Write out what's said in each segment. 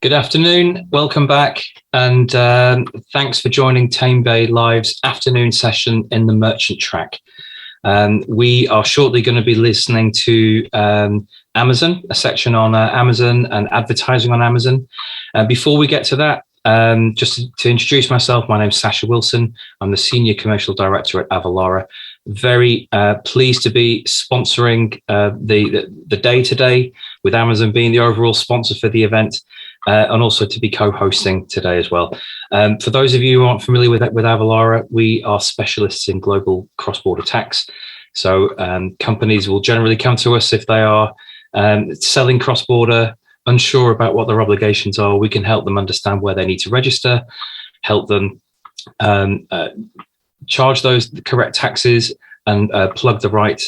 Good afternoon. Welcome back, and thanks for joining Tame Bay Live's afternoon session in the merchant track. We are shortly going to be listening to Amazon, a section on Amazon and advertising on Amazon. Before we get to that, just to introduce myself, my name's Sasha Wilson. I'm the Senior Commercial Director at Avalara. Very pleased to be sponsoring the day today, with Amazon being the overall sponsor for the event. And also to be co-hosting today as well. For those of you who aren't familiar with Avalara, we are specialists in global cross-border tax. So companies will generally come to us if they are selling cross-border, unsure about what their obligations are. We can help them understand where they need to register, help them charge those correct taxes, and plug the right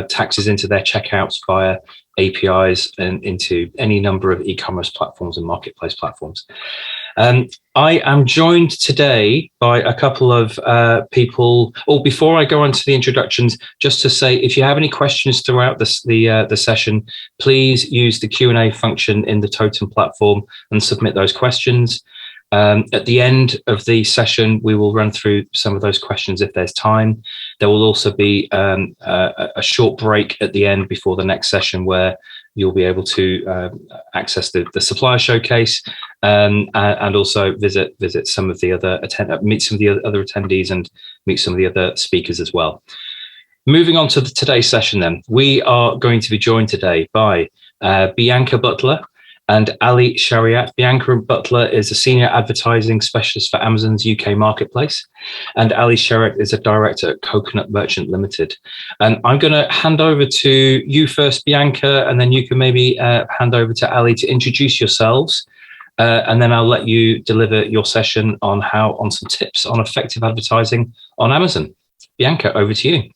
taxes into their checkouts via APIs and into any number of e-commerce platforms and marketplace platforms. I am joined today by a couple of people. Before I go on to the introductions, just to say, if you have any questions throughout the session, please use the Q&A function in the Totem platform and submit those questions. At the end of the session, we will run through some of those questions if there's time. There will also be a short break at the end before the next session where you'll be able to access the supplier showcase and also visit some of the other meet some of the other attendees and meet some of the other speakers as well. Moving on to today's session, then, we are going to be joined today by Bianca Butler and Ali Shariat. Bianca Butler is a senior advertising specialist for Amazon's UK marketplace, and Ali Shariat is a director at Coconut Merchant Limited. And I'm going to hand over to you first, Bianca, and then you can maybe hand over to Ali to introduce yourselves, and then I'll let you deliver your session on some tips on effective advertising on Amazon. Bianca, over to you.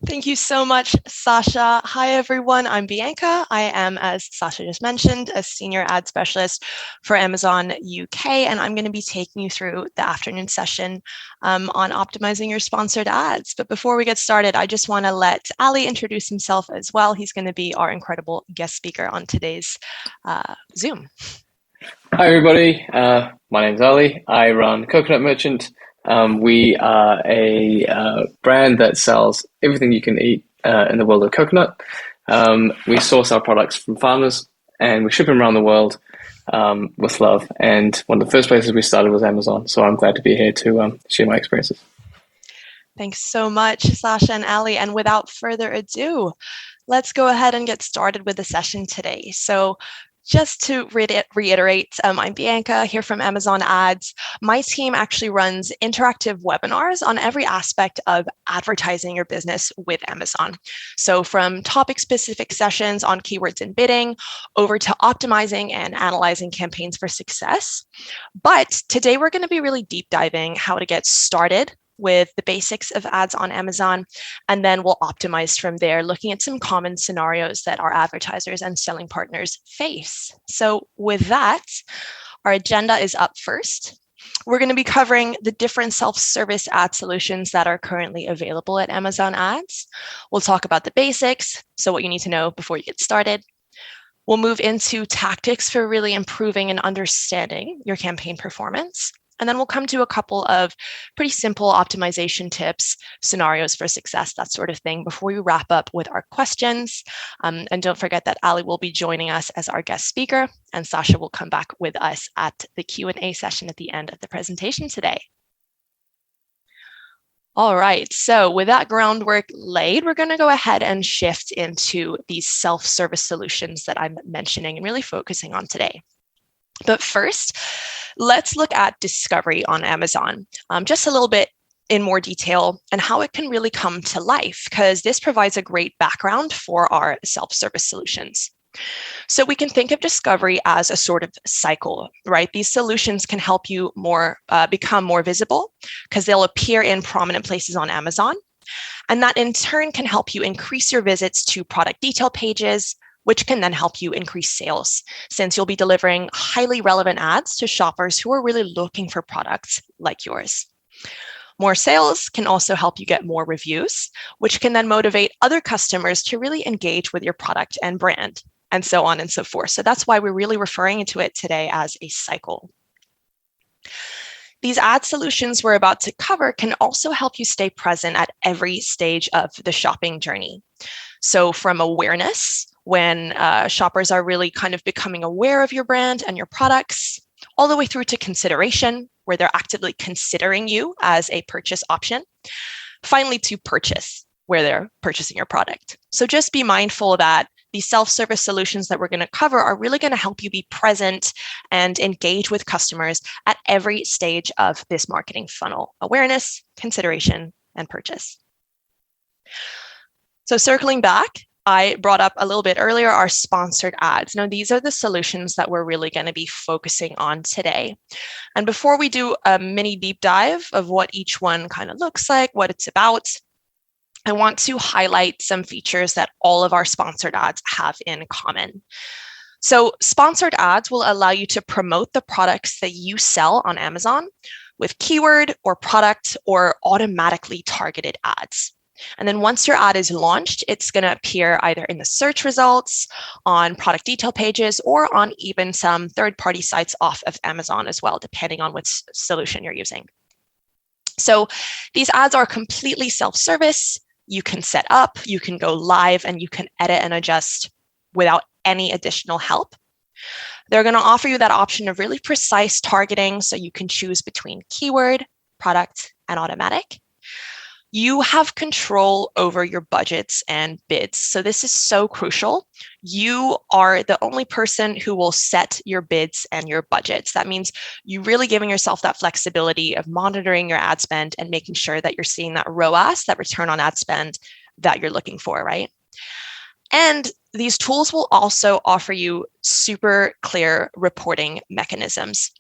Thank you so much, Sasha. Hi, everyone. I'm Bianca. I am, as Sasha just mentioned, a senior ad specialist for Amazon UK, and I'm going to be taking you through the afternoon session on optimizing your sponsored ads. But before we get started, I just want to let Ali introduce himself as well. He's going to be our incredible guest speaker on today's Zoom. Hi, everybody. My name's Ali. I run Coconut Merchant. We are a brand that sells everything you can eat in the world of coconut. We source our products from farmers and we ship them around the world with love. And one of the first places we started was Amazon. So I'm glad to be here to share my experiences. Thanks so much, Sasha and Ali. And without further ado, let's go ahead and get started with the session today. So just to reiterate, I'm Bianca here from Amazon Ads. My team actually runs interactive webinars on every aspect of advertising your business with Amazon. So from topic-specific sessions on keywords and bidding, over to optimizing and analyzing campaigns for success. But today we're going to be really deep diving how to get started with the basics of ads on Amazon, and then we'll optimize from there, looking at some common scenarios that our advertisers and selling partners face. So with that, our agenda is up first. We're going to be covering the different self-service ad solutions that are currently available at Amazon Ads. We'll talk about the basics, so what you need to know before you get started. We'll move into tactics for really improving and understanding your campaign performance. And then we'll come to a couple of pretty simple optimization tips, scenarios for success, that sort of thing, before we wrap up with our questions. And don't forget that Ali will be joining us as our guest speaker, and Sasha will come back with us at the Q&A session at the end of the presentation today. All right, so with that groundwork laid, we're going to go ahead and shift into these self-service solutions that I'm mentioning and really focusing on today. But first, let's look at discovery on Amazon, just a little bit in more detail and how it can really come to life, because this provides a great background for our self-service solutions. So we can think of discovery as a sort of cycle, right? These solutions can help you become more visible because they'll appear in prominent places on Amazon. And that in turn can help you increase your visits to product detail pages, which can then help you increase sales, since you'll be delivering highly relevant ads to shoppers who are really looking for products like yours. More sales can also help you get more reviews, which can then motivate other customers to really engage with your product and brand. and so on and so forth. So that's why we're really referring to it today as a cycle. These ad solutions we're about to cover can also help you stay present at every stage of the shopping journey. So from awareness, when shoppers are really kind of becoming aware of your brand and your products, all the way through to consideration, where they're actively considering you as a purchase option. Finally, to purchase, where they're purchasing your product. So just be mindful that these self-service solutions that we're going to cover are really going to help you be present and engage with customers at every stage of this marketing funnel: awareness, consideration, and purchase. So circling back, I brought up a little bit earlier our sponsored ads. Now, these are the solutions that we're really going to be focusing on today. And before we do a mini deep dive of what each one kind of looks like, what it's about, I want to highlight some features that all of our sponsored ads have in common. So sponsored ads will allow you to promote the products that you sell on Amazon with keyword or product or automatically targeted ads. And then once your ad is launched, it's going to appear either in the search results, on product detail pages, or on even some third-party sites off of Amazon as well, depending on which solution you're using. So these ads are completely self-service. You can set up, you can go live, and you can edit and adjust without any additional help. They're going to offer you that option of really precise targeting, so you can choose between keyword, product, and automatic. You have control over your budgets and bids. So this is so crucial. You are the only person who will set your bids and your budgets. That means you really giving yourself that flexibility of monitoring your ad spend and making sure that you're seeing that ROAS, that return on ad spend that you're looking for, right? And these tools will also offer you super clear reporting mechanisms.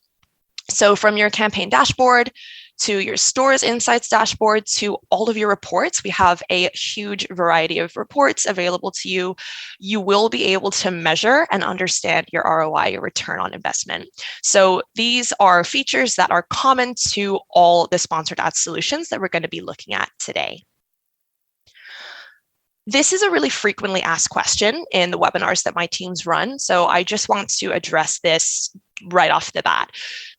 So from your campaign dashboard to your store's insights dashboard to all of your reports, we have a huge variety of reports available to you. You will be able to measure and understand your ROI, your return on investment. So these are features that are common to all the sponsored ad solutions that we're going to be looking at today. This is a really frequently asked question in the webinars that my teams run, so I just want to address this right off the bat.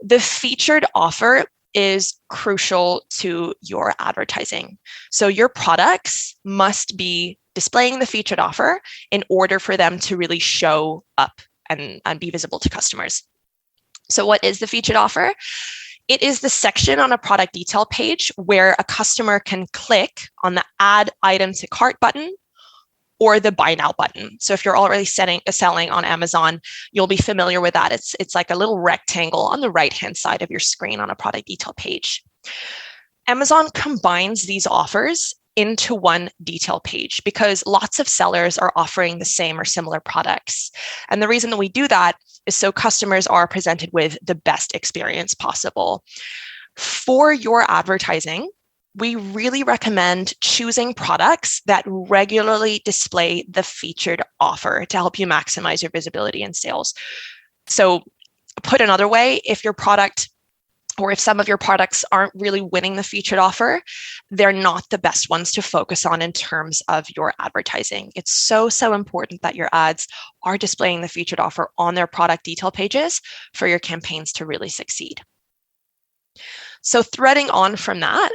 The featured offer is crucial to your advertising. So your products must be displaying the featured offer in order for them to really show up and be visible to customers. So what is the featured offer? It is the section on a product detail page where a customer can click on the add item to cart button or the buy now button. So if you're already selling on Amazon, you'll be familiar with that. It's like a little rectangle on the right-hand side of your screen on a product detail page. Amazon combines these offers into one detail page because lots of sellers are offering the same or similar products. And the reason that we do that is so customers are presented with the best experience possible. For your advertising, we really recommend choosing products that regularly display the featured offer to help you maximize your visibility and sales. So put another way, if your product or if some of your products aren't really winning the featured offer, they're not the best ones to focus on in terms of your advertising. It's so important that your ads are displaying the featured offer on their product detail pages for your campaigns to really succeed. So threading on from that,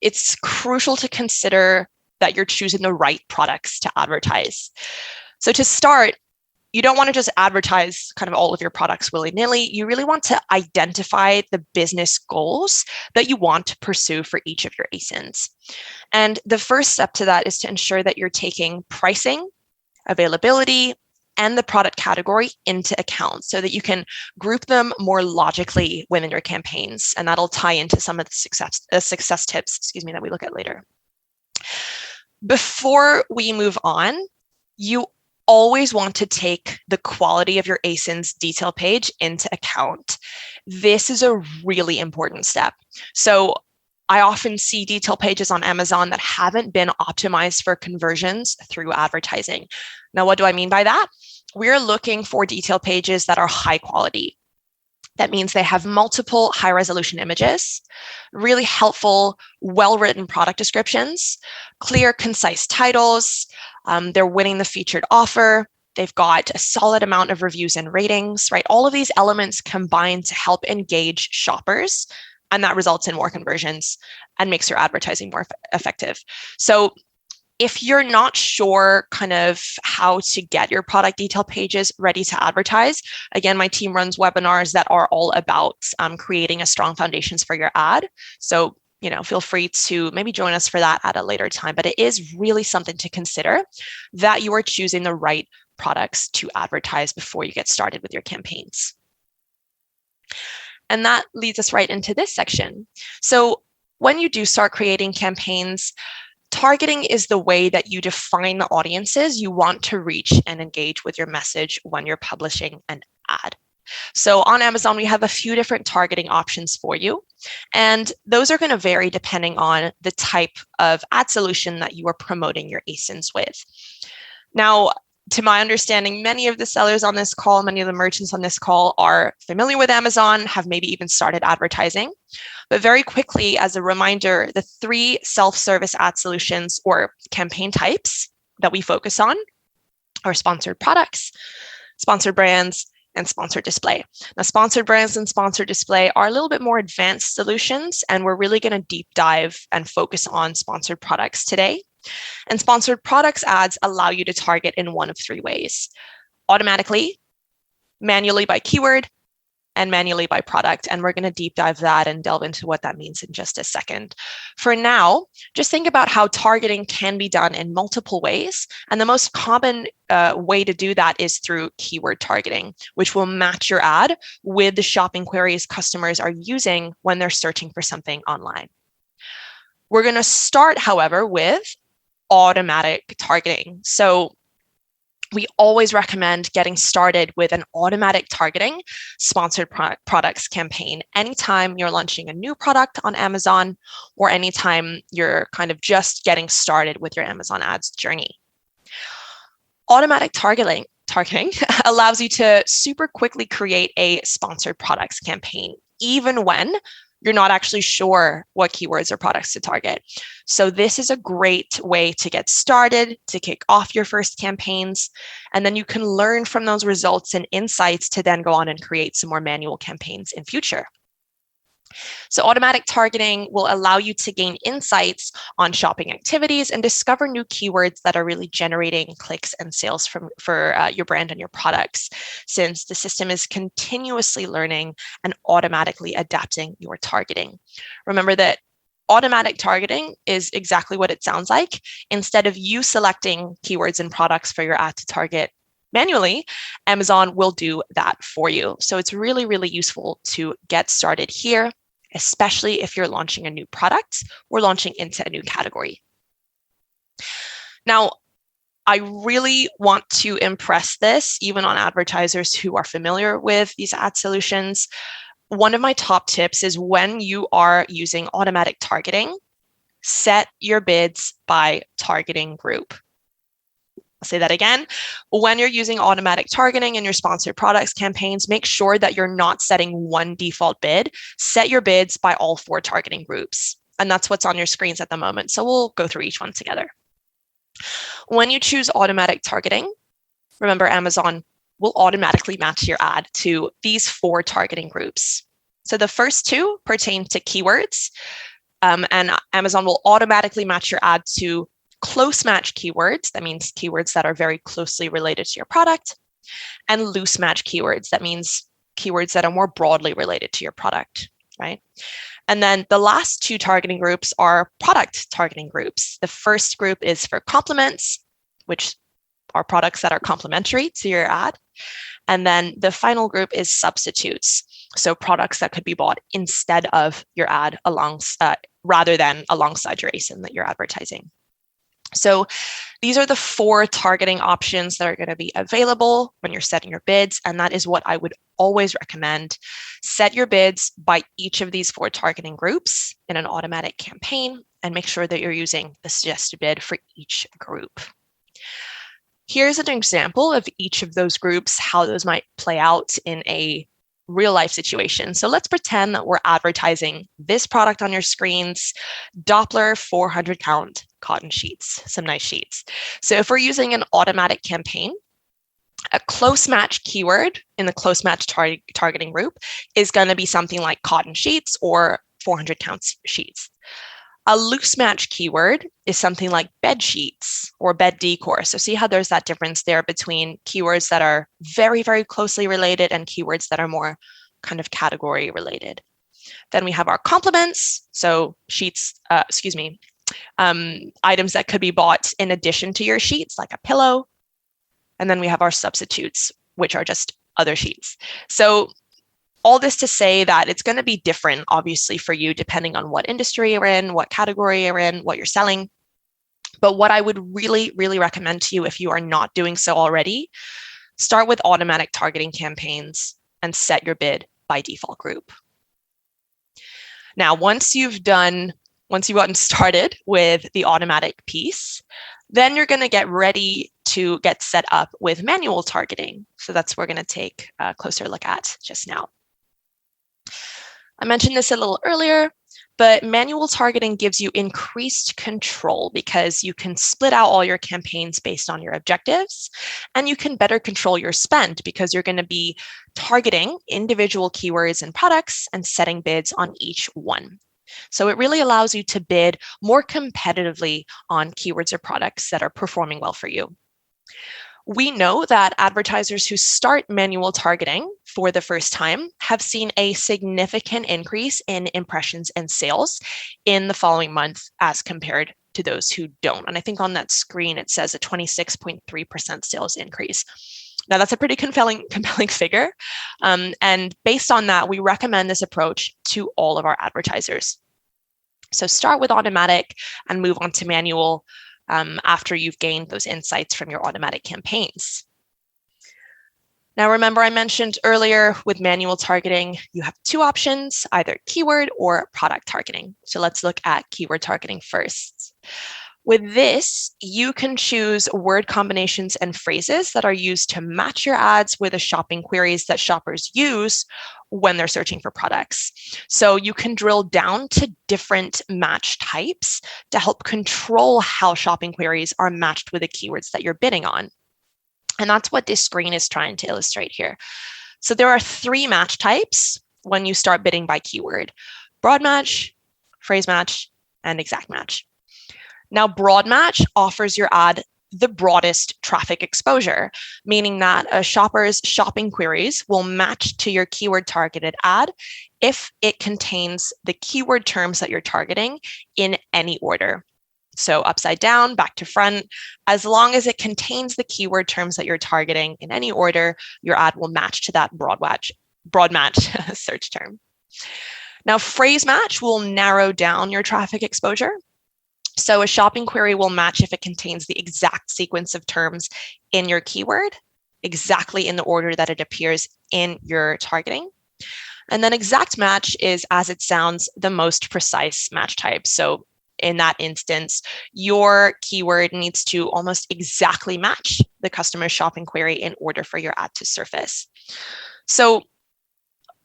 it's crucial to consider that you're choosing the right products to advertise. So to start, you don't want to just advertise kind of all of your products willy-nilly. You really want to identify the business goals that you want to pursue for each of your ASINs. And the first step to that is to ensure that you're taking pricing, availability, and the product category into account so that you can group them more logically within your campaigns. And that'll tie into some of the success tips, that we look at later. Before we move on, you always want to take the quality of your ASIN's detail page into account. This is a really important step. So I often see detail pages on Amazon that haven't been optimized for conversions through advertising. Now, what do I mean by that? We're looking for detail pages that are high quality. That means they have multiple high resolution images, really helpful, well-written product descriptions, clear, concise titles, they're winning the featured offer, They've got a solid amount of reviews and ratings, right? All of these elements combine to help engage shoppers, and that results in more conversions and makes your advertising more effective. So if you're not sure kind of how to get your product detail pages ready to advertise, again, my team runs webinars that are all about creating a strong foundations for your ad. So, feel free to maybe join us for that at a later time, but it is really something to consider that you are choosing the right products to advertise before you get started with your campaigns. And that leads us right into this section. So when you do start creating campaigns, targeting is the way that you define the audiences you want to reach and engage with your message when you're publishing an ad. So on Amazon, we have a few different targeting options for you, and those are going to vary depending on the type of ad solution that you are promoting your ASINs with. Now, to my understanding, many of the sellers on this call, many of the merchants on this call are familiar with Amazon, have maybe even started advertising. But very quickly, as a reminder, the 3 self-service ad solutions or campaign types that we focus on are sponsored products, sponsored brands, and sponsored display. Now, sponsored brands and sponsored display are a little bit more advanced solutions, and we're really going to deep dive and focus on sponsored products today. And sponsored products ads allow you to target in one of 3 ways: automatically, manually by keyword, and manually by product. And we're going to deep dive that and delve into what that means in just a second. For now, just think about how targeting can be done in multiple ways. And the most common way to do that is through keyword targeting, which will match your ad with the shopping queries customers are using when they're searching for something online. We're going to start, however, with automatic targeting. So we always recommend getting started with an automatic targeting sponsored products campaign anytime you're launching a new product on Amazon or anytime you're kind of just getting started with your Amazon ads journey. Automatic targeting allows you to super quickly create a sponsored products campaign, even when you're not actually sure what keywords or products to target. So this is a great way to get started, to kick off your first campaigns, and then you can learn from those results and insights to then go on and create some more manual campaigns in future. So automatic targeting will allow you to gain insights on shopping activities and discover new keywords that are really generating clicks and sales for your brand and your products, since the system is continuously learning and automatically adapting your targeting. Remember that automatic targeting is exactly what it sounds like. Instead of you selecting keywords and products for your ad to target manually, Amazon will do that for you. So it's really, really useful to get started here, especially if you're launching a new product or launching into a new category. Now, I really want to impress this even on advertisers who are familiar with these ad solutions. One of my top tips is when you are using automatic targeting, set your bids by targeting group. I'll say that again. When you're using automatic targeting in your sponsored products campaigns, make sure that you're not setting one default bid. Set your bids by all 4 targeting groups. And that's what's on your screens at the moment. So we'll go through each one together. When you choose automatic targeting, remember Amazon will automatically match your ad to these 4 targeting groups. So the first 2 pertain to keywords, and Amazon will automatically match your ad to close match keywords. That means keywords that are very closely related to your product, and loose match keywords. That means keywords that are more broadly related to your product, right? And then the last 2 targeting groups are product targeting groups. The first group is for complements, which are products that are complementary to your ad. And then the final group is substitutes. So products that could be bought instead of your ad rather than alongside your ASIN that you're advertising. So these are the 4 targeting options that are going to be available when you're setting your bids. And that is what I would always recommend. Set your bids by each of these 4 targeting groups in an automatic campaign and make sure that you're using the suggested bid for each group. Here's an example of each of those groups, how those might play out in a real life situation. So let's pretend that we're advertising this product on your screens, Doppler 400 count cotton sheets, some nice sheets. So if we're using an automatic campaign, A close match keyword in the close match targeting group is going to be something like cotton sheets or 400 count sheets. A loose match keyword is something like bed sheets or bed decor. So see how there's that difference there between keywords that are very, very closely related and keywords that are more kind of category related. Then we have our complements. So sheets, items that could be bought in addition to your sheets, like a pillow. And then we have our substitutes, which are just other sheets. So all this to say that it's going to be different, obviously, for you, depending on what industry you're in, what category you're in, what you're selling. But what I would really, really recommend to you, if you are not doing so already, start with automatic targeting campaigns and set your bid by default group. Now, once you've gotten started with the automatic piece, then you're going to get ready to get set up with manual targeting. So that's what we're going to take a closer look at just now. I mentioned this a little earlier, but manual targeting gives you increased control because you can split out all your campaigns based on your objectives, and you can better control your spend because you're going to be targeting individual keywords and products and setting bids on each one. So it really allows you to bid more competitively on keywords or products that are performing well for you. We know that advertisers who start manual targeting for the first time have seen a significant increase in impressions and sales in the following month as compared to those who don't. And I think on that screen, it says a 26.3% sales increase. Now, that's a pretty compelling figure. And based on that, we recommend this approach to all of our advertisers. So start with automatic and move on to manual after you've gained those insights from your automatic campaigns. Now, remember, I mentioned earlier with manual targeting, you have two options, either keyword or product targeting. So let's look at keyword targeting first. With this, you can choose word combinations and phrases that are used to match your ads with the shopping queries that shoppers use when they're searching for products. So you can drill down to different match types to help control how shopping queries are matched with the keywords that you're bidding on. And that's what this screen is trying to illustrate here. So there are three match types when you start bidding by keyword: broad match, phrase match, and exact match. Now, broad match offers your ad the broadest traffic exposure, meaning that a shopper's shopping queries will match to your keyword targeted ad if it contains the keyword terms that you're targeting in any order. So upside down, back to front, as long as it contains the keyword terms that you're targeting in any order, your ad will match to that broad match search term. Now, phrase match will narrow down your traffic exposure. So a shopping query will match if it contains the exact sequence of terms in your keyword, exactly in the order that it appears in your targeting. And then exact match is, as it sounds, the most precise match type. So in that instance, your keyword needs to almost exactly match the customer's shopping query in order for your ad to surface. So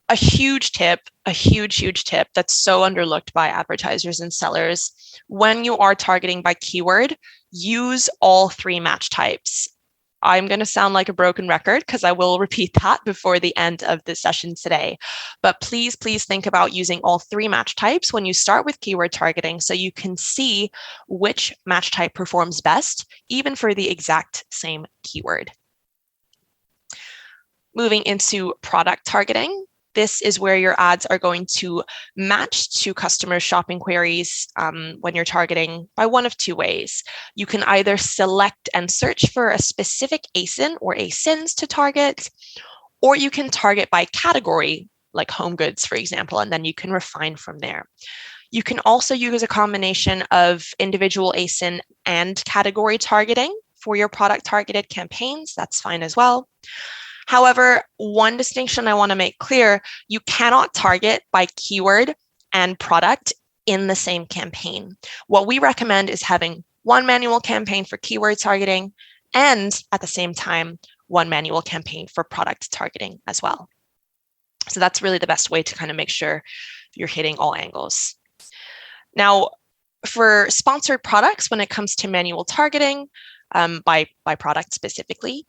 a huge tip that's so underlooked by advertisers and sellers: when you are targeting by keyword, use all three match types. I'm going to sound like a broken record because I will repeat that before the end of the session today. But please think about using all three match types when you start with keyword targeting so you can see which match type performs best, even for the exact same keyword. Moving into product targeting. This is where your ads are going to match to customer shopping queries when you're targeting by one of two ways. You can either select and search for a specific ASIN or ASINs to target, or you can target by category, like home goods, for example, and then you can refine from there. You can also use a combination of individual ASIN and category targeting for your product targeted campaigns. That's fine as well. However, one distinction I want to make clear: you cannot target by keyword and product in the same campaign. What we recommend is having one manual campaign for keyword targeting and at the same time, one manual campaign for product targeting as well. So that's really the best way to kind of make sure you're hitting all angles. Now, for sponsored products, when it comes to manual targeting by product specifically,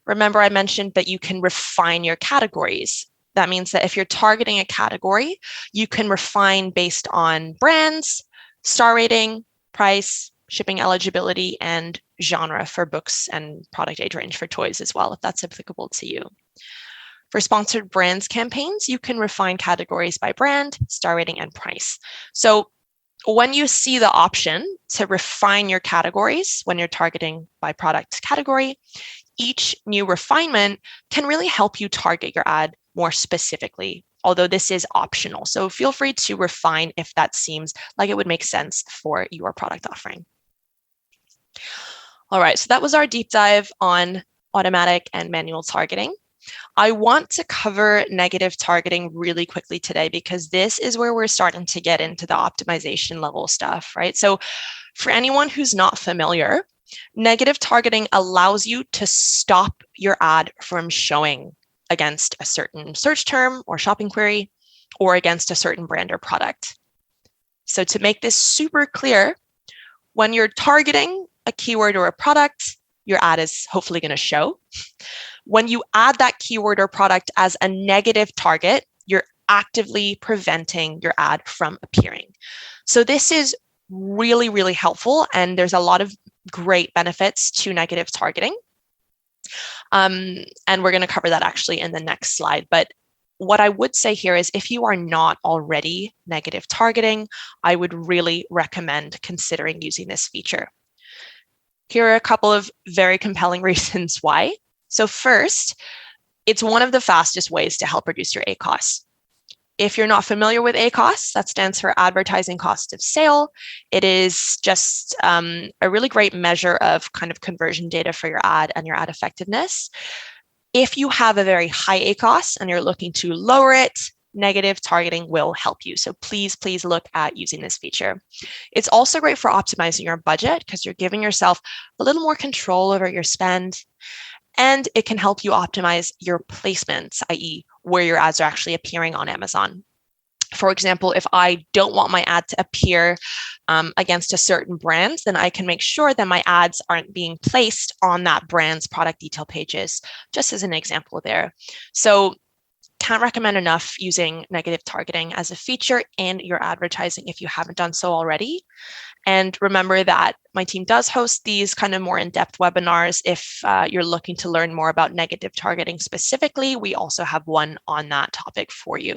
Remember, I mentioned that you can refine your categories. That means that if you're targeting a category, you can refine based on brands, star rating, price, shipping eligibility, and genre for books and product age range for toys as well, if that's applicable to you. For sponsored brands campaigns, you can refine categories by brand, star rating, and price. So when you see the option to refine your categories when you're targeting by product category, each new refinement can really help you target your ad more specifically, although this is optional. So feel free to refine if that seems like it would make sense for your product offering. All right, so that was our deep dive on automatic and manual targeting. I want to cover negative targeting really quickly today because this is where we're starting to get into the optimization level stuff, right? So for anyone who's not familiar, negative targeting allows you to stop your ad from showing against a certain search term or shopping query or against a certain brand or product. So to make this super clear, when you're targeting a keyword or a product, your ad is hopefully going to show. When you add that keyword or product as a negative target, you're actively preventing your ad from appearing. So this is really, really helpful. And there's a lot of great benefits to negative targeting. And we're going to cover that actually in the next slide. But what I would say here is if you are not already negative targeting, I would really recommend considering using this feature. Here are a couple of very compelling reasons why. So first, it's one of the fastest ways to help reduce your ACoS. If you're not familiar with ACoS, that stands for advertising cost of sale. It is just a really great measure of kind of conversion data for your ad and your ad effectiveness. If you have a very high ACoS and you're looking to lower it, negative targeting will help you. So please, please look at using this feature. It's also great for optimizing your budget because you're giving yourself a little more control over your spend. And it can help you optimize your placements, i.e., where your ads are actually appearing on Amazon. For example, if I don't want my ad to appear against a certain brand, then I can make sure that my ads aren't being placed on that brand's product detail pages, just as an example there. So can't recommend enough using negative targeting as a feature in your advertising if you haven't done so already. And remember that my team does host these kind of more in-depth webinars. If you're looking to learn more about negative targeting specifically, we also have one on that topic for you.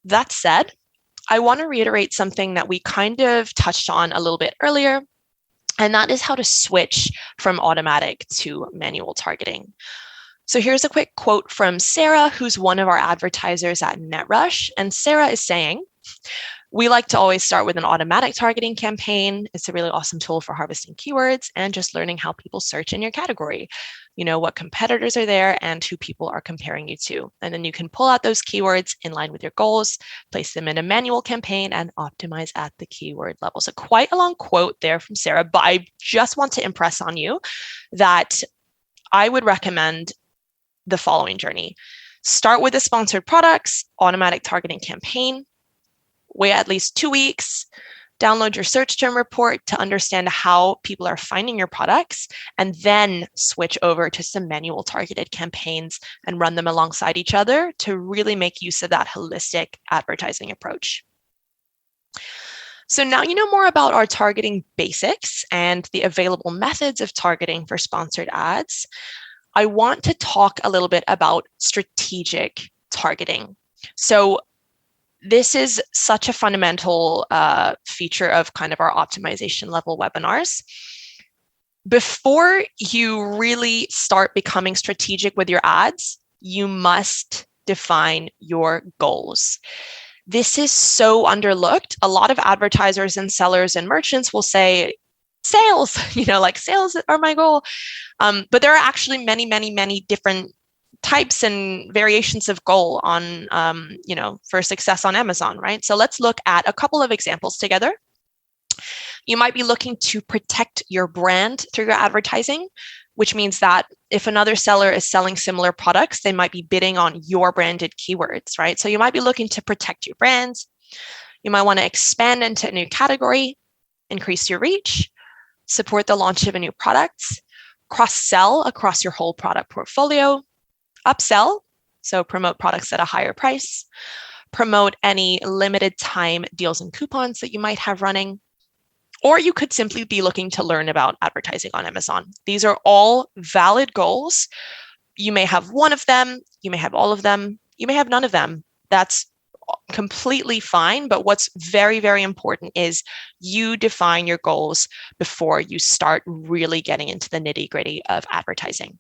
That said, I want to reiterate something that we kind of touched on a little bit earlier, and that is how to switch from automatic to manual targeting. So here's a quick quote from Sarah, who's one of our advertisers at NetRush. And Sarah is saying, "We like to always start with an automatic targeting campaign. It's a really awesome tool for harvesting keywords and just learning how people search in your category. You know what competitors are there and who people are comparing you to. And then you can pull out those keywords in line with your goals, place them in a manual campaign, and optimize at the keyword level." So quite a long quote there from Sarah, but I just want to impress on you that I would recommend the following journey. Start with the sponsored products, automatic targeting campaign. Wait at least 2 weeks, download your search term report to understand how people are finding your products, and then switch over to some manual targeted campaigns and run them alongside each other to really make use of that holistic advertising approach. So now you know more about our targeting basics and the available methods of targeting for sponsored ads. I want to talk a little bit about strategic targeting. So this is such a fundamental feature of kind of our optimization level webinars. Before you really start becoming strategic with your ads, you must define your goals. This is so underlooked. A lot of advertisers and sellers and merchants will say, sales, like sales are my goal. But there are actually many, many, many different types and variations of goal on, for success on Amazon, right? So let's look at a couple of examples together. You might be looking to protect your brand through your advertising, which means that if another seller is selling similar products, they might be bidding on your branded keywords, right? So you might be looking to protect your brands. You might want to expand into a new category, increase your reach, support the launch of a new product, Cross-sell across your whole product portfolio. Upsell, so promote products at a higher price. Promote any limited time deals and coupons that you might have running. Or you could simply be looking to learn about advertising on Amazon. These are all valid goals. You may have one of them, you may have all of them, you may have none of them. That's completely fine. But what's very, very important is you define your goals before you start really getting into the nitty-gritty of advertising.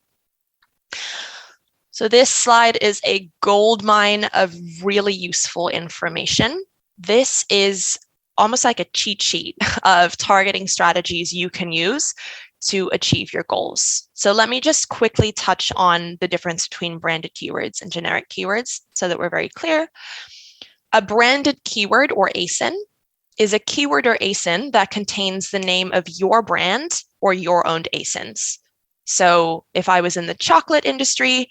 So this slide is a goldmine of really useful information. This is almost like a cheat sheet of targeting strategies you can use to achieve your goals. So let me just quickly touch on the difference between branded keywords and generic keywords so that we're very clear. A branded keyword or ASIN is a keyword or ASIN that contains the name of your brand or your owned ASINs. So if I was in the chocolate industry,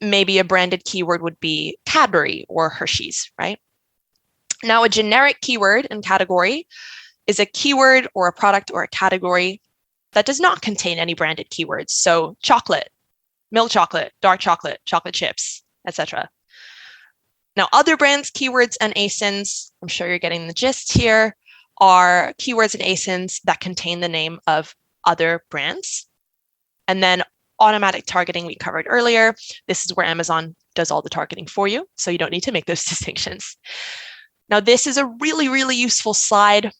maybe a branded keyword would be Cadbury or Hershey's, right? Now, a generic keyword and category is a keyword or a product or a category that does not contain any branded keywords. So chocolate, milk chocolate, dark chocolate, chocolate chips, etc. Now, other brands, keywords, and ASINs, I'm sure you're getting the gist here, are keywords and ASINs that contain the name of other brands. And then automatic targeting we covered earlier. This is where Amazon does all the targeting for you, so you don't need to make those distinctions. Now, this is a really, really useful slide.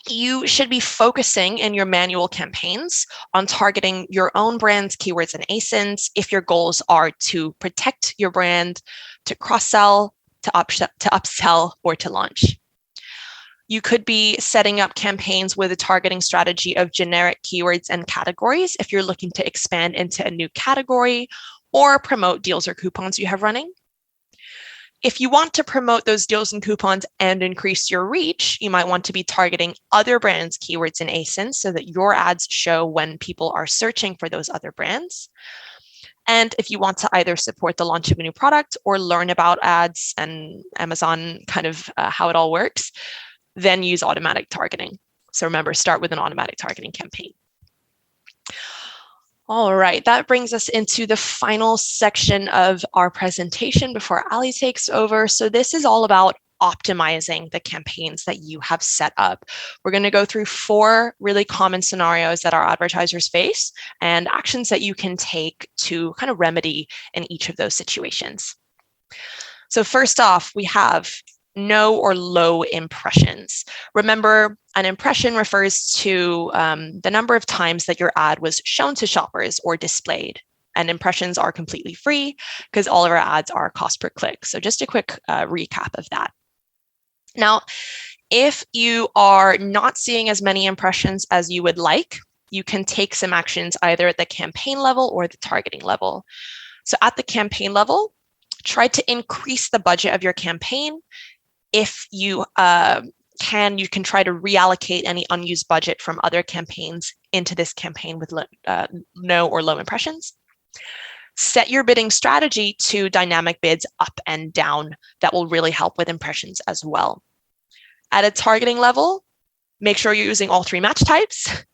You should be focusing in your manual campaigns on targeting your own brand's keywords and ASINs if your goals are to protect your brand, to cross-sell, to upsell, or to launch. You could be setting up campaigns with a targeting strategy of generic keywords and categories if you're looking to expand into a new category or promote deals or coupons you have running. If you want to promote those deals and coupons and increase your reach, you might want to be targeting other brands' keywords and ASINs so that your ads show when people are searching for those other brands. And if you want to either support the launch of a new product or learn about ads and Amazon kind of how it all works, then use automatic targeting. So remember, start with an automatic targeting campaign. All right, that brings us into the final section of our presentation before Ali takes over. So this is all about optimizing the campaigns that you have set up. We're going to go through 4 really common scenarios that our advertisers face and actions that you can take to kind of remedy in each of those situations. So first off, we have no or low impressions. Remember, an impression refers to the number of times that your ad was shown to shoppers or displayed. And impressions are completely free because all of our ads are cost per click. So just a quick recap of that. Now, if you are not seeing as many impressions as you would like, you can take some actions either at the campaign level or the targeting level. So at the campaign level, try to increase the budget of your campaign. If you can try to reallocate any unused budget from other campaigns into this campaign with no or low impressions. Set your bidding strategy to dynamic bids up and down. That will really help with impressions as well. At a targeting level, make sure you're using all 3 match types.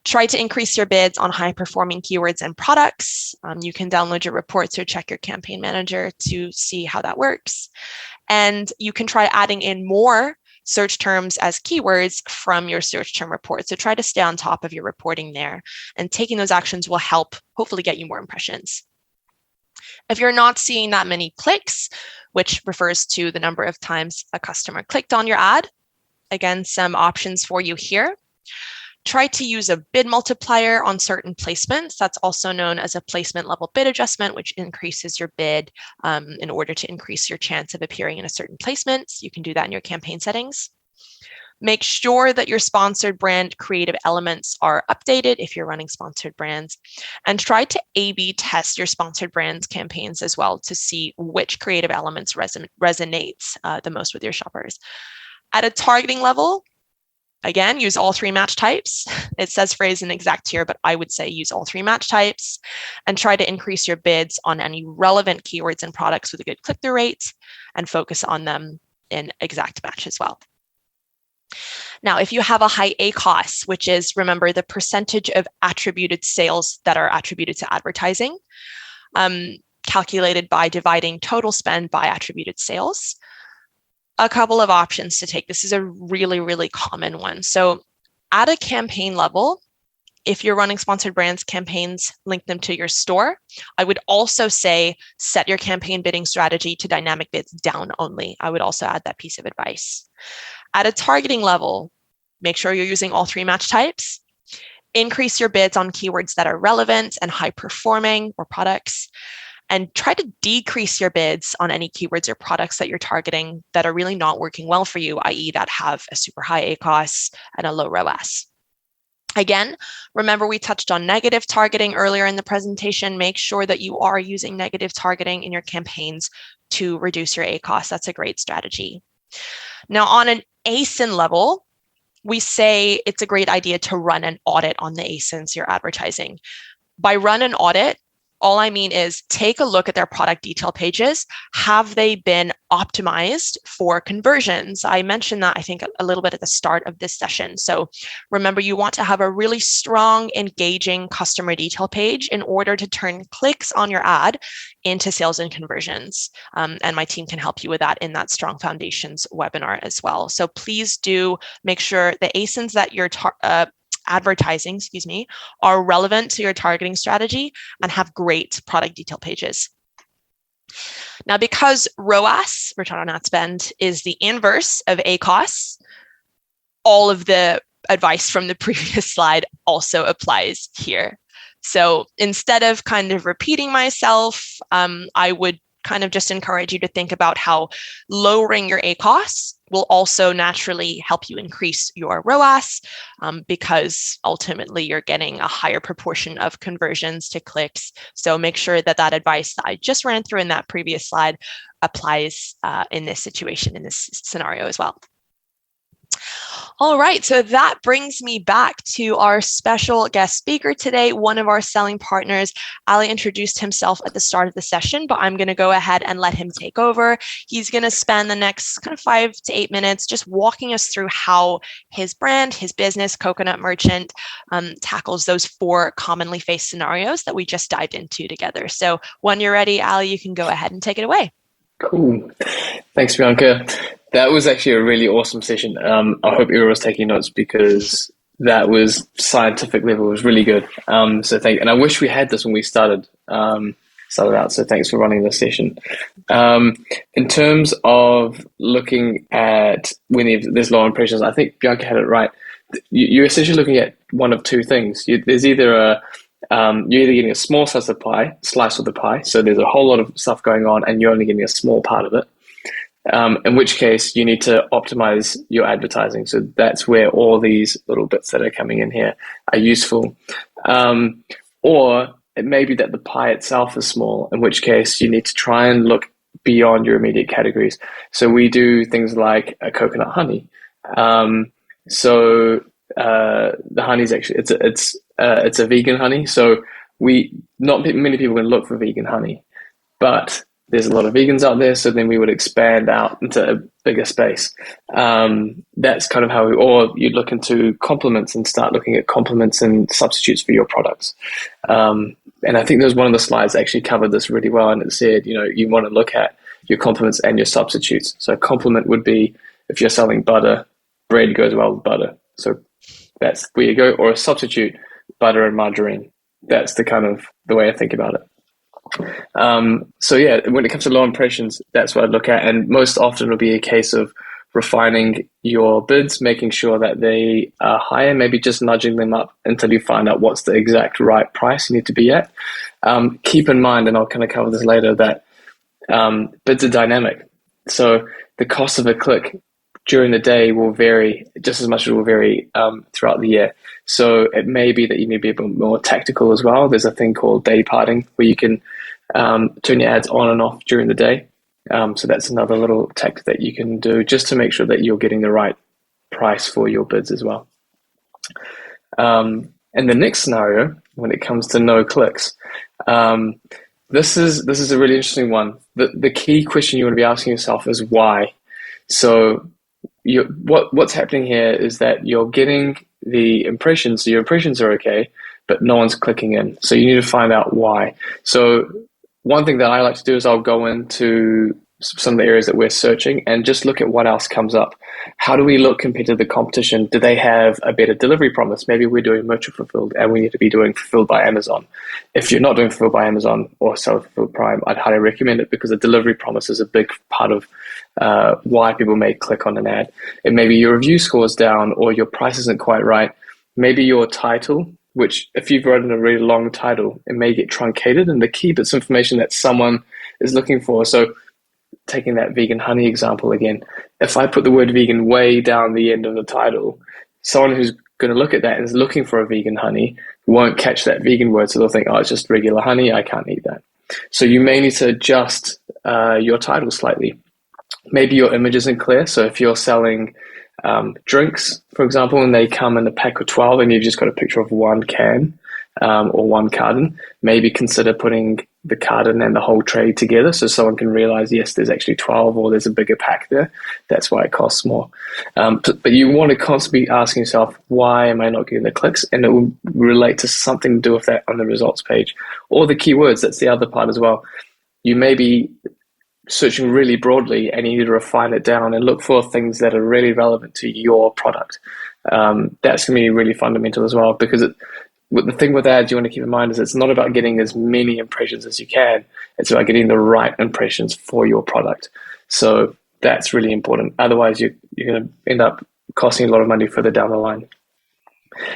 Try to increase your bids on high-performing keywords and products. You can download your reports or check your campaign manager to see how that works. And you can try adding in more search terms as keywords from your search term report. So try to stay on top of your reporting there. And taking those actions will help hopefully get you more impressions. If you're not seeing that many clicks, which refers to the number of times a customer clicked on your ad, again, some options for you here. Try to use a bid multiplier on certain placements. That's also known as a placement level bid adjustment, which increases your bid in order to increase your chance of appearing in a certain placement. You can do that in your campaign settings. Make sure that your sponsored brand creative elements are updated if you're running sponsored brands, and try to A/B test your sponsored brands campaigns as well to see which creative elements resonates the most with your shoppers. At a targeting level, again, use all 3 match types. It says phrase and exact here, but I would say use all 3 match types and try to increase your bids on any relevant keywords and products with a good click-through rate and focus on them in exact match as well. Now, if you have a high ACoS, which is, remember, the percentage of attributed sales that are attributed to advertising, calculated by dividing total spend by attributed sales, a couple of options to take. This is a really, really common one. So at a campaign level, if you're running sponsored brands campaigns, link them to your store. I would also say set your campaign bidding strategy to dynamic bids down only. I would also add that piece of advice. At a targeting level, make sure you're using all 3 match types. Increase your bids on keywords that are relevant and high performing or products, and try to decrease your bids on any keywords or products that you're targeting that are really not working well for you, i.e. that have a super high ACoS and a low ROAS. Again, remember we touched on negative targeting earlier in the presentation. Make sure that you are using negative targeting in your campaigns to reduce your ACoS. That's a great strategy. Now, on an ASIN level, we say it's a great idea to run an audit on the ASINs you're advertising. By run an audit, all I mean is take a look at their product detail pages. Have they been optimized for conversions? I mentioned that, I think, a little bit at the start of this session. So remember, you want to have a really strong, engaging customer detail page in order to turn clicks on your ad into sales and conversions. And my team can help you with that in that Strong Foundations webinar as well. So please do make sure the ASINs that you're advertising, are relevant to your targeting strategy and have great product detail pages. Now, because ROAS, return on ad spend, is the inverse of ACoS, all of the advice from the previous slide also applies here. So instead of kind of repeating myself, I would kind of just encourage you to think about how lowering your ACoS will also naturally help you increase your ROAS, because ultimately you're getting a higher proportion of conversions to clicks. So make sure that that advice that I just ran through in that previous slide applies in this situation, in this scenario as well. All right, so that brings me back to our special guest speaker today, one of our selling partners. Ali introduced himself at the start of the session, but I'm going to go ahead and let him take over. He's going to spend the next kind of 5 to 8 minutes just walking us through how his brand, his business, Coconut Merchant, tackles those 4 commonly faced scenarios that we just dived into together. So when you're ready, Ali, you can go ahead and take it away. Cool. Thanks, Bianca. That was actually a really awesome session. I hope everyone was taking notes because that was scientific level. It was really good. So thank you. And I wish we had this when we started out. So thanks for running this session. In terms of looking at when there's low impressions, I think Bianca had it right. You're essentially looking at one of 2 things. There's either you're either getting a small slice of the pie. So there's a whole lot of stuff going on and you're only getting a small part of it. In which case you need to optimize your advertising. So that's where all these little bits that are coming in here are useful. Or it may be that the pie itself is small, in which case you need to try and look beyond your immediate categories. So we do things like a coconut honey. The honey is actually, it's a vegan honey. So not many people can look for vegan honey, but there's a lot of vegans out there, so then we would expand out into a bigger space. That's kind of how or you'd look into complements and start looking at complements and substitutes for your products. And I think there was one of the slides that actually covered this really well, and it said, you want to look at your complements and your substitutes. So a complement would be if you're selling butter, bread goes well with butter. So that's where you go, or a substitute, butter and margarine. That's the way I think about it. So yeah, when it comes to low impressions, that's what I'd look at. And most often it'll be a case of refining your bids, making sure that they are higher, maybe just nudging them up until you find out what's the exact right price you need to be at. Keep in mind, and I'll kind of cover this later, that bids are dynamic. So the cost of a click during the day will vary just as much as it will vary throughout the year. So it may be that you need to be a bit more tactical as well. There's a thing called day parting where you can turn your ads on and off during the day. So that's another little tactic that you can do just to make sure that you're getting the right price for your bids as well. And the next scenario, when it comes to no clicks, this is a really interesting one. The key question you want to be asking yourself is why. So what's happening here is that you're getting the impressions, so your impressions are okay, but no one's clicking in. So you need to find out why. So one thing that I like to do is I'll go into some of the areas that we're searching and just look at what else comes up. How do we look compared to the competition? Do they have a better delivery promise? Maybe we're doing merchant fulfilled and we need to be doing fulfilled by Amazon. If you're not doing fulfilled by Amazon or seller fulfilled Prime, I'd highly recommend it because the delivery promise is a big part of why people may click on an ad. It may be your review score's down or your price isn't quite right. Maybe your title, which if you've written a really long title, it may get truncated, and the key bits of information that someone is looking for. So taking that vegan honey example again, if I put the word vegan way down the end of the title, someone who's going to look at that and is looking for a vegan honey won't catch that vegan word. So they'll think, oh, it's just regular honey. I can't eat that. So you may need to adjust your title slightly. Maybe your image isn't clear. So if you're selling drinks, for example, and they come in a pack of 12 and you've just got a picture of one can or one carton, maybe consider putting the carton and the whole tray together so someone can realize, yes, there's actually 12 or there's a bigger pack there. That's why it costs more. But you want to constantly be asking yourself, why am I not getting the clicks? And it will relate to something to do with that on the results page or the keywords. That's the other part as well. You may be searching really broadly and you need to refine it down and look for things that are really relevant to your product. That's going to be really fundamental as well, because the thing with ads you want to keep in mind is it's not about getting as many impressions as you can. It's about getting the right impressions for your product. So that's really important. Otherwise, you're going to end up costing a lot of money further down the line.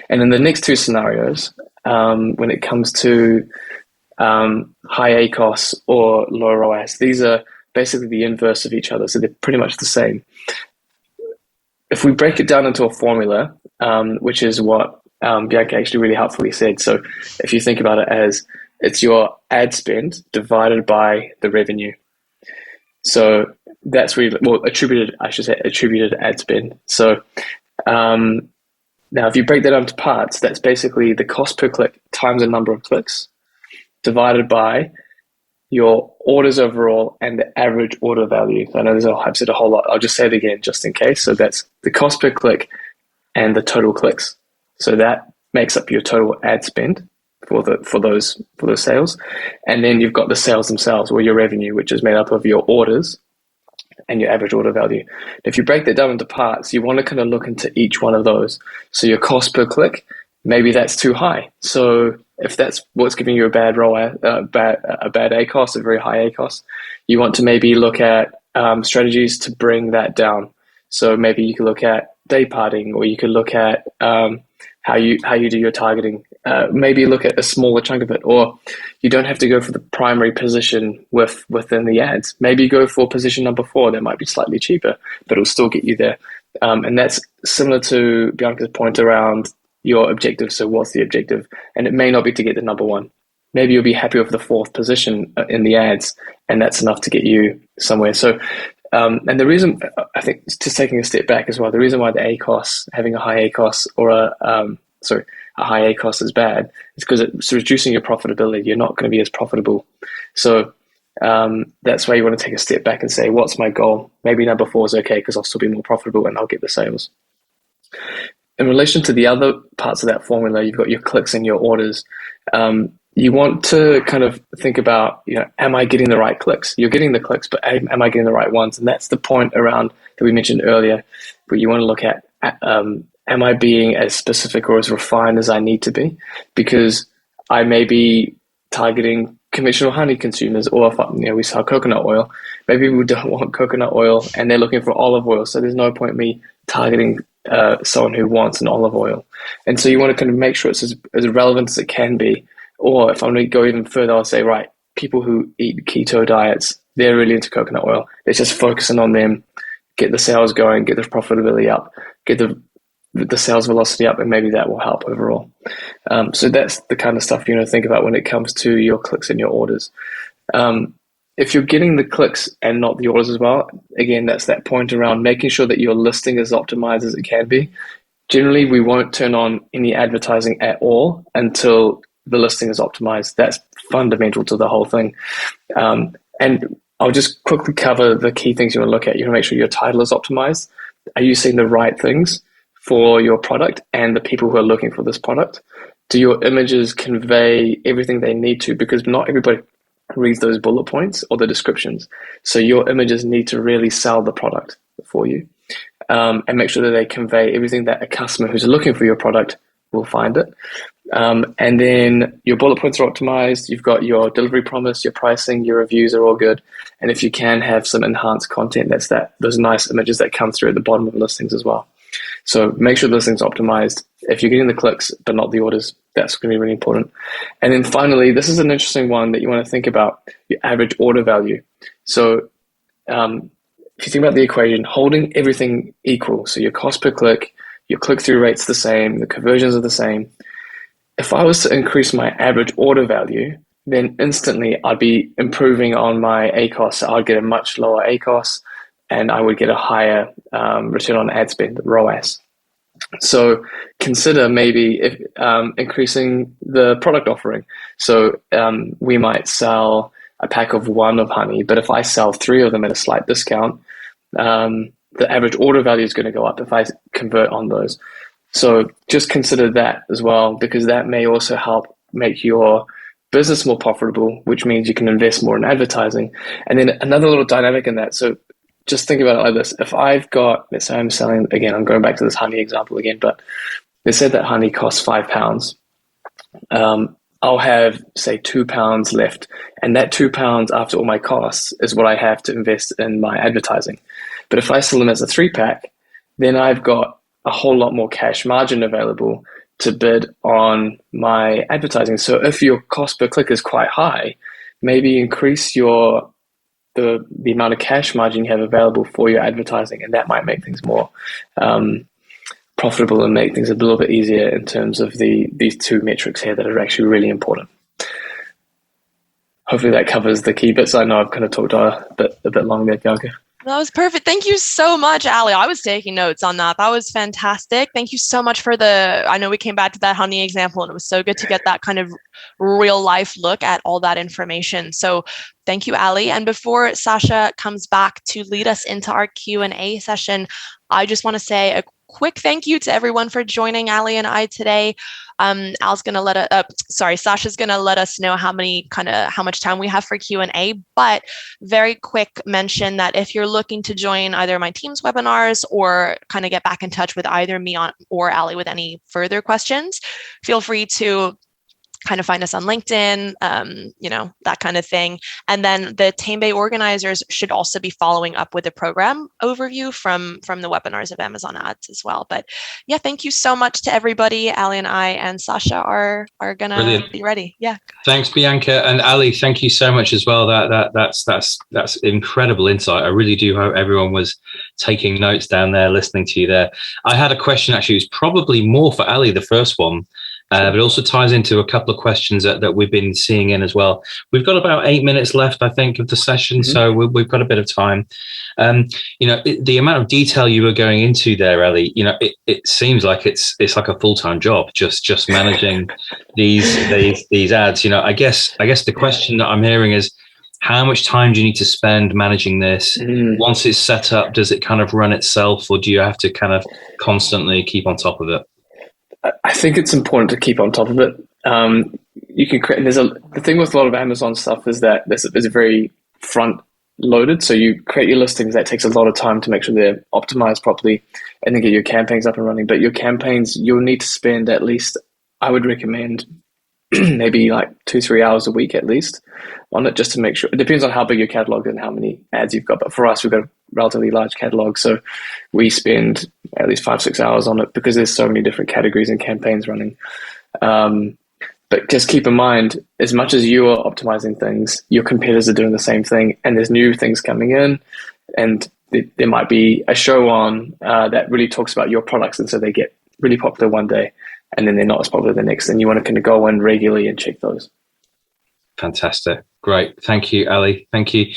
And in the next two scenarios, when it comes to high ACOS or low ROAS, these are basically the inverse of each other. So they're pretty much the same. If we break it down into a formula, which is what Bianca actually really helpfully said. So if you think about it as it's your ad spend divided by the revenue. So that's really, well, attributed ad spend. So now if you break that down to parts, that's basically the cost per click times the number of clicks divided by your orders overall and the average order value. I know I've said a whole lot. I'll just say it again just in case. So that's the cost per click and the total clicks. So that makes up your total ad spend for those sales. And then you've got the sales themselves, or your revenue, which is made up of your orders and your average order value. If you break that down into parts, you want to kind of look into each one of those. So your cost per click, maybe that's too high. So if that's what's giving you a bad ROAS, a bad ACOS, a very high ACOS, you want to maybe look at strategies to bring that down. So maybe you could look at day parting, or you could look at how you do your targeting. Maybe look at a smaller chunk of it, or you don't have to go for the primary position within the ads. Maybe go for position number 4. That might be slightly cheaper, but it'll still get you there. And that's similar to Bianca's point around your objective. So what's the objective? And it may not be to get the number 1. Maybe you'll be happy with the 4th position in the ads, and that's enough to get you somewhere. So, and the reason, I think, just taking a step back as well, the reason why the ACOS, having a high ACOS or a high ACOS is bad is because it's reducing your profitability. You're not going to be as profitable. So that's why you want to take a step back and say, what's my goal? Maybe number 4 is okay because I'll still be more profitable and I'll get the sales. In relation to the other parts of that formula, you've got your clicks and your orders. You want to kind of think about, am I getting the right clicks? You're getting the clicks, but am I getting the right ones? And that's the point around that we mentioned earlier, where you want to look at, am I being as specific or as refined as I need to be? Because I may be targeting conventional honey consumers, or if we sell coconut oil, maybe we don't want coconut oil and they're looking for olive oil. So there's no point me targeting someone who wants an olive oil. And so you want to kind of make sure it's as relevant as it can be. Or if I'm going to go even further, I'll say, right, people who eat keto diets, they're really into coconut oil. Let's just focusing on them, get the sales going, get the profitability up, get the sales velocity up, and maybe that will help overall. So that's the kind of stuff you want to think about when it comes to your clicks and your orders. If you're getting the clicks and not the orders as well, again, that's that point around making sure that your listing is optimized as it can be. Generally, we won't turn on any advertising at all until the listing is optimized. That's fundamental to the whole thing. And I'll just quickly cover the key things you want to look at. You want to make sure your title is optimized. are you seeing the right things for your product and the people who are looking for this product? Do your images convey everything they need to? Because not everybody reads those bullet points or the descriptions. So your images need to really sell the product for you, and make sure that they convey everything that a customer who's looking for your product will find it. And then your bullet points are optimized. You've got your delivery promise, your pricing, your reviews are all good. And if you can have some enhanced content, that's those nice images that come through at the bottom of listings as well. So make sure the listing's optimized. If you're getting the clicks but not the orders, that's going to be really important. And then finally, this is an interesting one that you want to think about, your average order value. So if you think about the equation, holding everything equal, so your cost per click, your click-through rate's the same, the conversions are the same. If I was to increase my average order value, then instantly I'd be improving on my ACOS. So I'd get a much lower ACOS and I would get a higher return on ad spend, ROAS. So consider maybe if, increasing the product offering. So we might sell a pack of 1 of honey, but if I sell 3 of them at a slight discount, the average order value is going to go up if I convert on those. So just consider that as well, because that may also help make your business more profitable, which means you can invest more in advertising. And then another little dynamic in that. So just think about it like this. If I've got, let's say I'm selling, again, I'm going back to this honey example again, but let's say that honey costs £5. I'll have, say, £2 left. And that £2 after all my costs is what I have to invest in my advertising. But if I sell them as a 3-pack, then I've got a whole lot more cash margin available to bid on my advertising. So if your cost per click is quite high, maybe increase the amount of cash margin you have available for your advertising, and that might make things more profitable and make things a little bit easier in terms of these 2 metrics here that are actually really important. Hopefully that covers the key bits. I know I've kind of talked a bit long there, Bianca. That was perfect. Thank you so much, Ali. I was taking notes on that. That was fantastic. Thank you so much for I know we came back to that honey example, and it was so good to get that kind of real life look at all that information. So thank you, Ali. And before Sasha comes back to lead us into our Q&A session, I just want to say a quick thank you to everyone for joining Ali and I today. Sasha's going to let us know how much time we have for Q&A, but very quick mention that if you're looking to join either my team's webinars or kind of get back in touch with either me or Ali with any further questions, feel free to kind of find us on LinkedIn, that kind of thing. And then the Tamebay organizers should also be following up with a program overview from the webinars of Amazon Ads as well. But yeah, thank you so much to everybody. Ali and I and Sasha are gonna be ready. Yeah. Thanks, Bianca, and Ali. Thank you so much as well. That's incredible insight. I really do hope everyone was taking notes down there, listening to you there. I had a question actually. It was probably more for Ali, the first one. But it also ties into a couple of questions that we've been seeing in as well. We've got about 8 minutes left, I think, of the session, so we've got a bit of time. The amount of detail you were going into there, Ellie, it seems like it's like a full-time job, just managing these ads. I guess the question that I'm hearing is, how much time do you need to spend managing this? Once it's set up, does it kind of run itself, or do you have to kind of constantly keep on top of it? I think it's important to keep on top of it. You can create. The thing with a lot of Amazon stuff is that there's a very front loaded. So you create your listings. That takes a lot of time to make sure they're optimized properly, and then get your campaigns up and running. But your campaigns, you'll need to spend at least, I would recommend, maybe like 2-3 hours a week at least on it, just to make sure. It depends on how big your catalog and how many ads you've got. But for us, we've got a relatively large catalog, so we spend at least 5-6 hours on it because there's so many different categories and campaigns running. But just keep in mind, as much as you are optimizing things, your competitors are doing the same thing, and there's new things coming in, and there might be a show on that really talks about your products, and so they get really popular one day, and then they're not as popular the next, and you want to kind of go in regularly and check those. Fantastic. Great. Thank you, Ali. Thank you.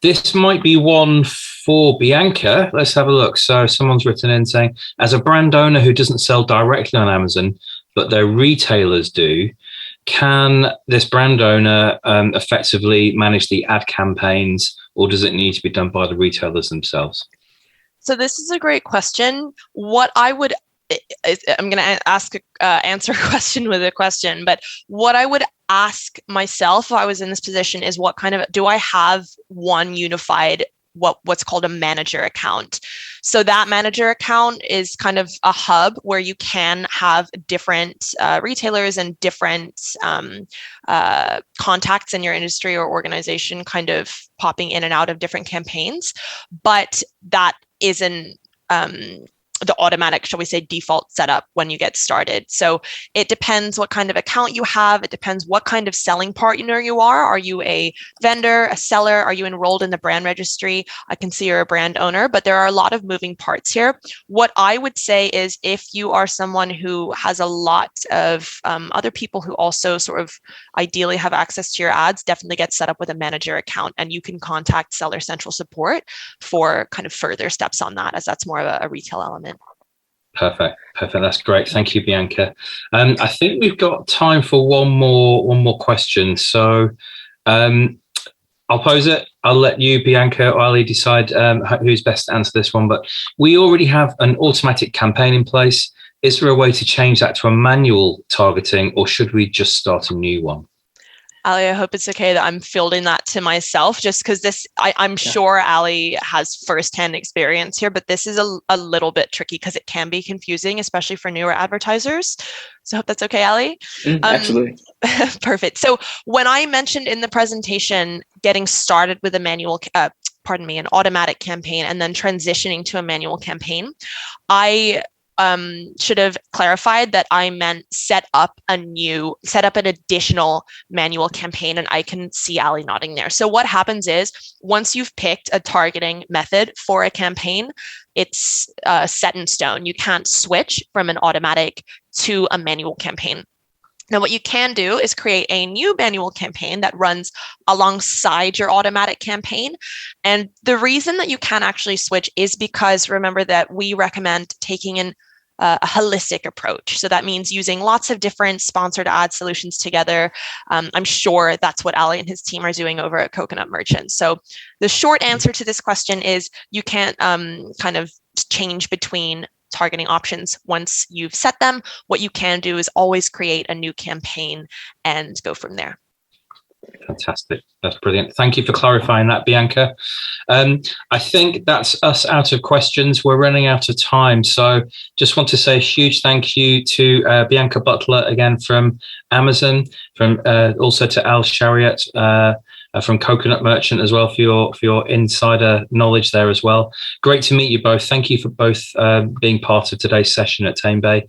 This might be one for Bianca. Let's have a look. So someone's written in saying, as a brand owner who doesn't sell directly on Amazon, but their retailers do, can this brand owner effectively manage the ad campaigns, or does it need to be done by the retailers themselves? So this is a great question. I'm going to answer a question with a question, but what I would ask myself if I was in this position is do I have one unified what's called a manager account. So that manager account is kind of a hub where you can have different retailers and different contacts in your industry or organization kind of popping in and out of different campaigns, but that isn't the automatic, shall we say, default setup when you get started. So it depends what kind of account you have. It depends what kind of selling partner you are. Are you a vendor, a seller? Are you enrolled in the brand registry? I can see you're a brand owner, but there are a lot of moving parts here. What I would say is if you are someone who has a lot of other people who also sort of ideally have access to your ads, definitely get set up with a manager account, and you can contact Seller Central support for kind of further steps on that, as that's more of a retail element. Perfect. That's great. Thank you, Bianca. I think we've got time for one more question. So I'll pose it. I'll let you, Bianca or Ali, decide who's best to answer this one. But we already have an automatic campaign in place. Is there a way to change that to a manual targeting, or should we just start a new one? Ali, I hope it's okay that I'm fielding that to myself, just because I'm sure Ali has firsthand experience here, but this is a little bit tricky because it can be confusing, especially for newer advertisers. So I hope that's okay, Ali. Absolutely. Perfect. So when I mentioned in the presentation getting started with an automatic campaign and then transitioning to a manual campaign, I should have clarified that I meant set up an additional manual campaign, and I can see Ali nodding there. So what happens is once you've picked a targeting method for a campaign, it's set in stone. You can't switch from an automatic to a manual campaign. Now, what you can do is create a new manual campaign that runs alongside your automatic campaign. And the reason that you can actually switch is because remember that we recommend taking a holistic approach. So that means using lots of different sponsored ad solutions together. I'm sure that's what Ali and his team are doing over at Coconut Merchant. So the short answer to this question is you can't kind of change between targeting options once you've set them. What you can do is always create a new campaign and go from there. Fantastic. That's brilliant. Thank you for clarifying that, Bianca. I think that's us out of questions. We're running out of time. So just want to say a huge thank you to Bianca Butler again from Amazon, from also to Al Shariat from Coconut Merchant as well for your insider knowledge there as well. Great to meet you both. Thank you for both being part of today's session at Tame Bay.